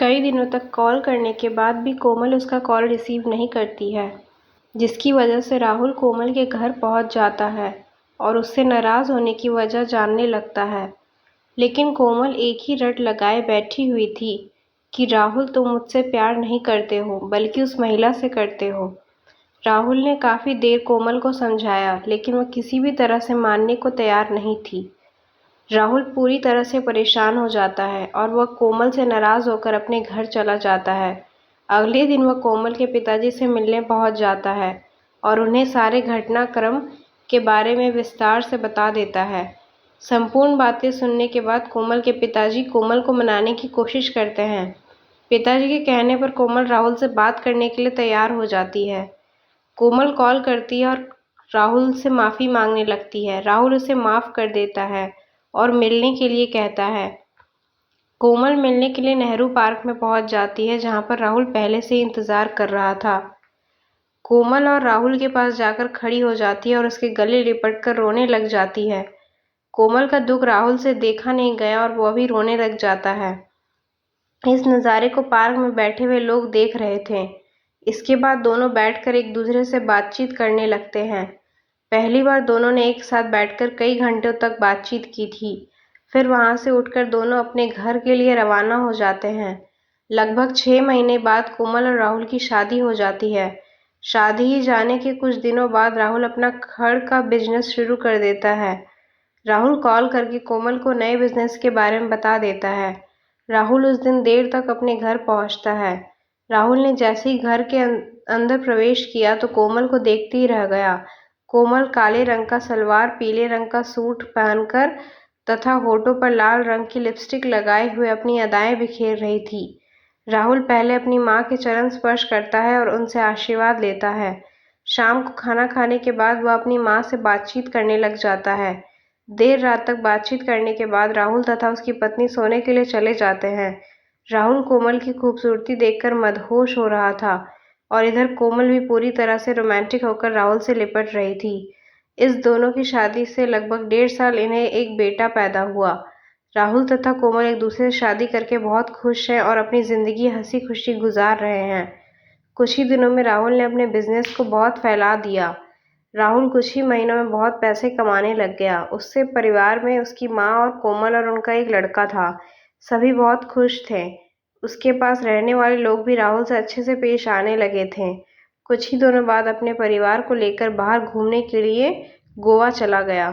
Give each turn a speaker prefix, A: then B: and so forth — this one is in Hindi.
A: कई दिनों तक कॉल करने के बाद भी कोमल उसका कॉल रिसीव नहीं करती है, जिसकी वजह से राहुल कोमल के घर पहुंच जाता है और उससे नाराज़ होने की वजह जानने लगता है। लेकिन कोमल एक ही रट लगाए बैठी हुई थी कि राहुल तुम मुझसे प्यार नहीं करते हो बल्कि उस महिला से करते हो। राहुल ने काफ़ी देर कोमल को समझाया, लेकिन वह किसी भी तरह से मानने को तैयार नहीं थी। राहुल पूरी तरह से परेशान हो जाता है और वह कोमल से नाराज़ होकर अपने घर चला जाता है। अगले दिन वह कोमल के पिताजी से मिलने पहुंच जाता है और उन्हें सारे घटनाक्रम के बारे में विस्तार से बता देता है। संपूर्ण बातें सुनने के बाद कोमल के पिताजी कोमल को मनाने की कोशिश करते हैं। पिताजी के कहने पर कोमल राहुल से बात करने के लिए तैयार हो जाती है। कोमल कॉल करती है और राहुल से माफ़ी मांगने लगती है। राहुल उसे माफ़ कर देता है और मिलने के लिए कहता है। कोमल मिलने के लिए नेहरू पार्क में पहुंच जाती है, जहां पर राहुल पहले से ही इंतजार कर रहा था। कोमल और राहुल के पास जाकर खड़ी हो जाती है और उसके गले लिपटकर रोने लग जाती है। कोमल का दुख राहुल से देखा नहीं गया और वह भी रोने लग जाता है। इस नज़ारे को पार्क में बैठे हुए लोग देख रहे थे। इसके बाद दोनों बैठकर एक दूसरे से बातचीत करने लगते हैं। पहली बार दोनों ने एक साथ बैठकर कई घंटों तक बातचीत की थी। फिर वहां से उठकर दोनों अपने घर के लिए रवाना हो जाते हैं। लगभग 6 महीने बाद कोमल और राहुल की शादी हो जाती है। शादी ही जाने के कुछ दिनों बाद राहुल अपना खड़ का बिजनेस शुरू कर देता है। राहुल कॉल करके कोमल को नए बिजनेस के बारे में बता देता है। राहुल उस दिन देर तक अपने घर पहुंचता है। राहुल ने जैसे ही घर के अंदर प्रवेश किया तो कोमल को देखते ही रह गया। कोमल काले रंग का सलवार, पीले रंग का सूट पहनकर तथा होठों पर लाल रंग की लिपस्टिक लगाए हुए अपनी अदाएं बिखेर रही थी। राहुल पहले अपनी माँ के चरण स्पर्श करता है और उनसे आशीर्वाद लेता है। शाम को खाना खाने के बाद वह अपनी माँ से बातचीत करने लग जाता है। देर रात तक बातचीत करने के बाद राहुल तथा उसकी पत्नी सोने के लिए चले जाते हैं। राहुल कोमल की खूबसूरती देखकर मदहोश हो रहा था और इधर कोमल भी पूरी तरह से रोमांटिक होकर राहुल से लिपट रही थी। इस दोनों की शादी से लगभग 1.5 साल इन्हें एक बेटा पैदा हुआ। राहुल तथा कोमल एक दूसरे से शादी करके बहुत खुश हैं और अपनी जिंदगी हंसी खुशी गुजार रहे हैं। कुछ ही दिनों में राहुल ने अपने बिजनेस को बहुत फैला दिया। राहुल कुछ ही महीनों में बहुत पैसे कमाने लग गया। उससे परिवार में उसकी माँ और कोमल और उनका एक लड़का था। सभी बहुत खुश थे। उसके पास रहने वाले लोग भी राहुल से अच्छे से पेश आने लगे थे। कुछ ही दिनों बाद अपने परिवार को लेकर बाहर घूमने के लिए गोवा चला गया।